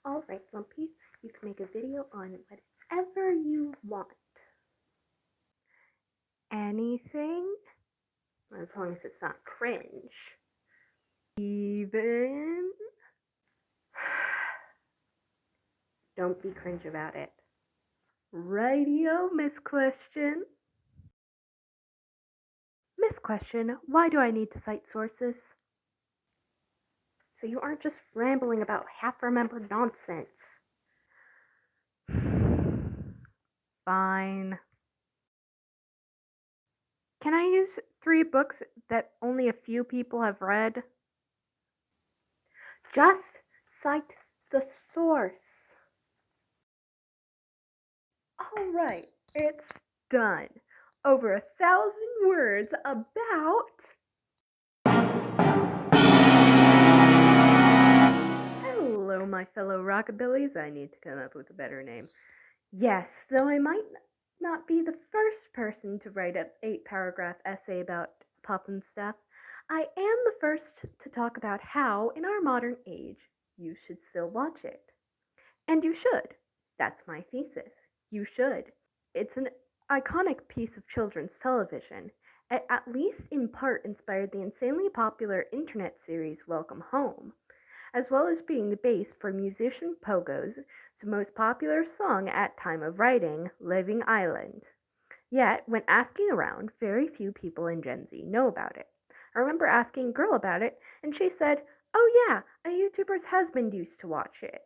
Alright, Lumpy, you can make a video on whatever you want. Anything? As long as it's not cringe. Even? Don't be cringe about it. Rightio, Miss Question. Miss Question, why do I need to cite sources? So you aren't just rambling about half-remembered nonsense. Fine. Can I use 3 books that only a few people have read? Just cite the source. Alright, it's done. Over 1,000 words about... Hello, my fellow rockabillys. I need to come up with a better name. Yes, though I might not be the first person to write an 8-paragraph essay about Pufnstuf, I am the first to talk about how, in our modern age, you should still watch it. And you should. That's my thesis. You should. It's an iconic piece of children's television. It at least in part inspired the insanely popular internet series Welcome Home, as well as being the base for musician Pogo's most popular song at time of writing, Living Island. Yet, when asking around, very few people in Gen Z know about it. I remember asking a girl about it, and she said, "Oh yeah, a YouTuber's husband used to watch it."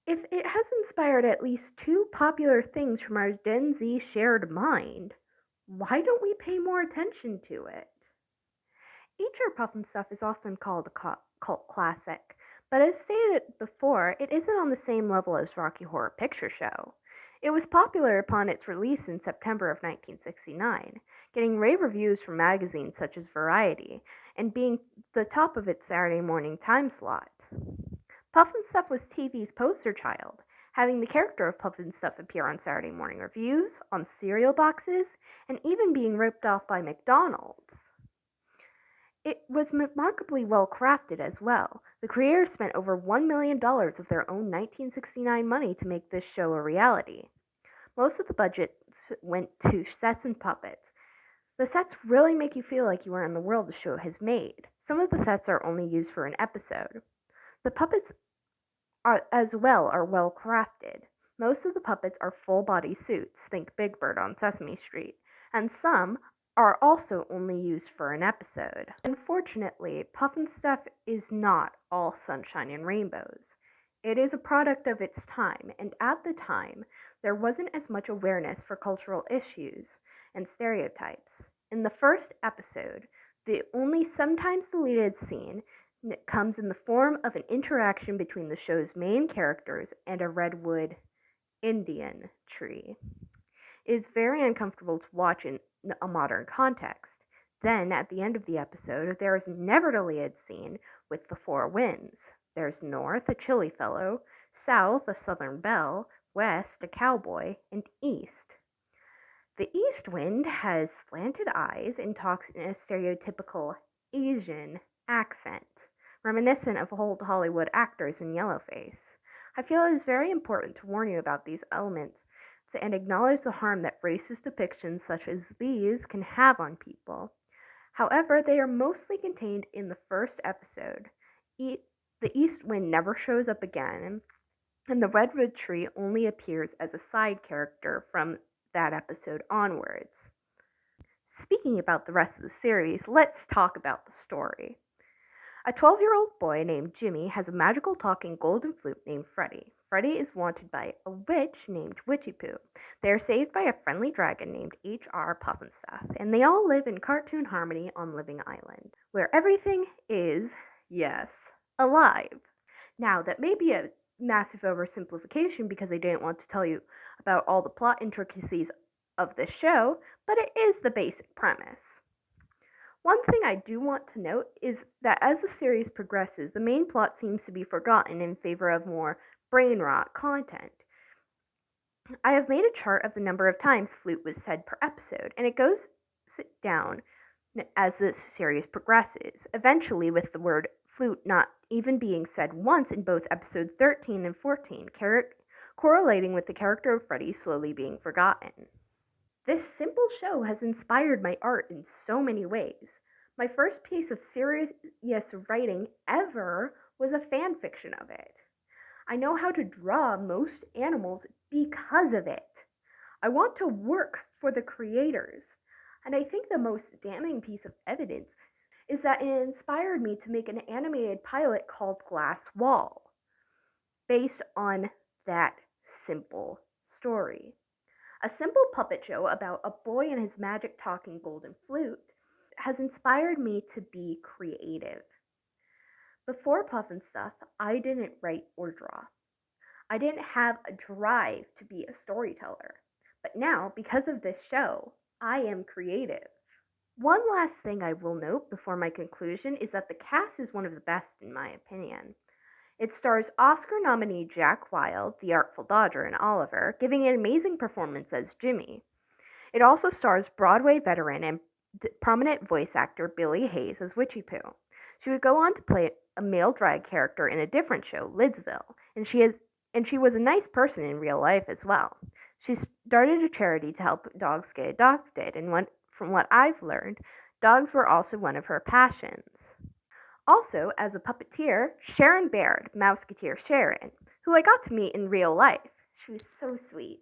If it has inspired at least 2 popular things from our Gen Z shared mind, why don't we pay more attention to it? H.R. Pufnstuf is often called a cult classic, but as stated before, it isn't on the same level as Rocky Horror Picture Show. It was popular upon its release in September of 1969, getting rave reviews from magazines such as Variety, and being the top of its Saturday morning time slot. Pufnstuf was TV's poster child, having the character of Pufnstuf appear on Saturday morning reviews, on cereal boxes, and even being ripped off by McDonald's. It was remarkably well crafted as well. The creators spent over $1 million of their own 1969 money to make this show a reality. Most of the budget went to sets and puppets. The sets really make you feel like you are in the world the show has made. Some of the sets are only used for an episode. The puppets as well are well crafted. Most of the puppets are full body suits, think Big Bird on Sesame Street, and some are also only used for an episode. Unfortunately, Pufnstuf is not all sunshine and rainbows. It is a product of its time, and at the time, there wasn't as much awareness for cultural issues and stereotypes. In the first episode, the only sometimes deleted scene comes in the form of an interaction between the show's main characters and a redwood Indian tree. It is very uncomfortable to watch in a modern context. Then, at the end of the episode, there is never deleted scene with the 4 winds. There's north, a chilly fellow, south, a southern belle, west, a cowboy, and east. The east wind has slanted eyes and talks in a stereotypical Asian accent, reminiscent of old Hollywood actors in yellowface. I feel it is very important to warn you about these elements and acknowledge the harm that racist depictions such as these can have on people. However, they are mostly contained in the first episode. The east wind never shows up again, and the redwood tree only appears as a side character from that episode onwards. Speaking about the rest of the series, let's talk about the story. A 12-year-old boy named Jimmy has a magical talking golden flute named Freddy. Freddy is wanted by a witch named Witchy Poo. They are saved by a friendly dragon named H.R. Pufnstuf, and they all live in cartoon harmony on Living Island, where everything is, yes, alive. Now, that may be a massive oversimplification because I didn't want to tell you about all the plot intricacies of this show, but it is the basic premise. One thing I do want to note is that as the series progresses, the main plot seems to be forgotten in favor of more brain rot content. I have made a chart of the number of times flute was said per episode, and it goes down as the series progresses, eventually with the word flute not even being said once in both episode 13 and 14, correlating with the character of Freddy slowly being forgotten. This simple show has inspired my art in so many ways. My first piece of serious writing ever was a fan fiction of it. I know how to draw most animals because of it. I want to work for the creators. And I think the most damning piece of evidence is that it inspired me to make an animated pilot called Glass Wall, based on that simple story. A simple puppet show about a boy and his magic talking golden flute has inspired me to be creative. Before Pufnstuf, I didn't write or draw. I didn't have a drive to be a storyteller. But now, because of this show, I am creative. One last thing I will note before my conclusion is that the cast is one of the best in my opinion. It stars Oscar nominee Jack Wilde, the Artful Dodger, and Oliver, giving an amazing performance as Jimmy. It also stars Broadway veteran and prominent voice actor Billy Hayes as Witchy Pooh. She would go on to play a male drag character in a different show, Lidsville, and she was a nice person in real life as well. She started a charity to help dogs get adopted, and from what I've learned, dogs were also one of her passions. Also, as a puppeteer, Sharon Baird, Mouseketeer Sharon, who I got to meet in real life. She was so sweet.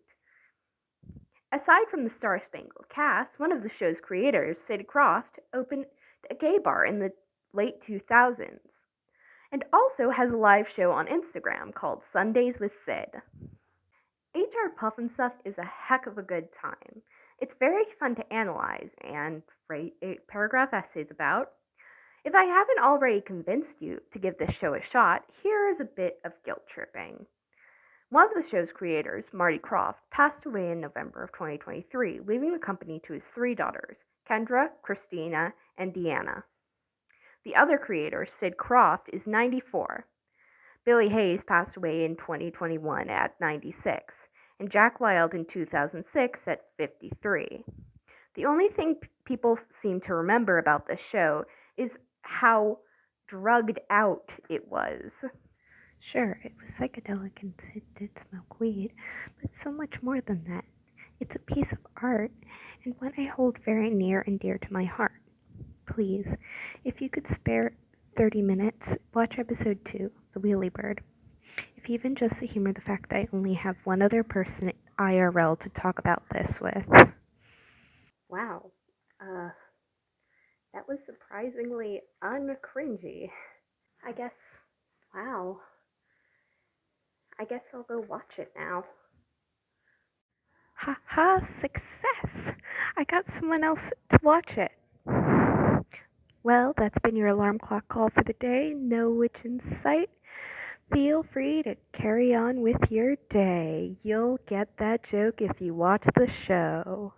Aside from the Star Spangled cast, one of the show's creators, Sid Croft, opened a gay bar in the late 2000s and also has a live show on Instagram called Sundays with Sid. H.R. Pufnstuf is a heck of a good time. It's very fun to analyze and write 8-paragraph essays about. If I haven't already convinced you to give this show a shot, here is a bit of guilt tripping. One of the show's creators, Marty Krofft, passed away in November of 2023, leaving the company to his 3 daughters, Kendra, Christina, and Deanna. The other creator, Sid Croft, is 94. Billy Hayes passed away in 2021 at 96, and Jack Wilde in 2006 at 53. The only thing people seem to remember about this show is how drugged out it was. Sure, it was psychedelic and Sid did smoke weed, but so much more than that. It's a piece of art, and one I hold very near and dear to my heart. Please, if you could spare 30 minutes, watch episode 2, The Wheelie Bird. If even just to humor the fact that I only have one other person IRL to talk about this with. Wow. That was surprisingly uncringy. I guess, wow. I guess I'll go watch it now. Ha ha, success! I got someone else to watch it. Well, that's been your alarm clock call for the day. No witch in sight. Feel free to carry on with your day. You'll get that joke if you watch the show.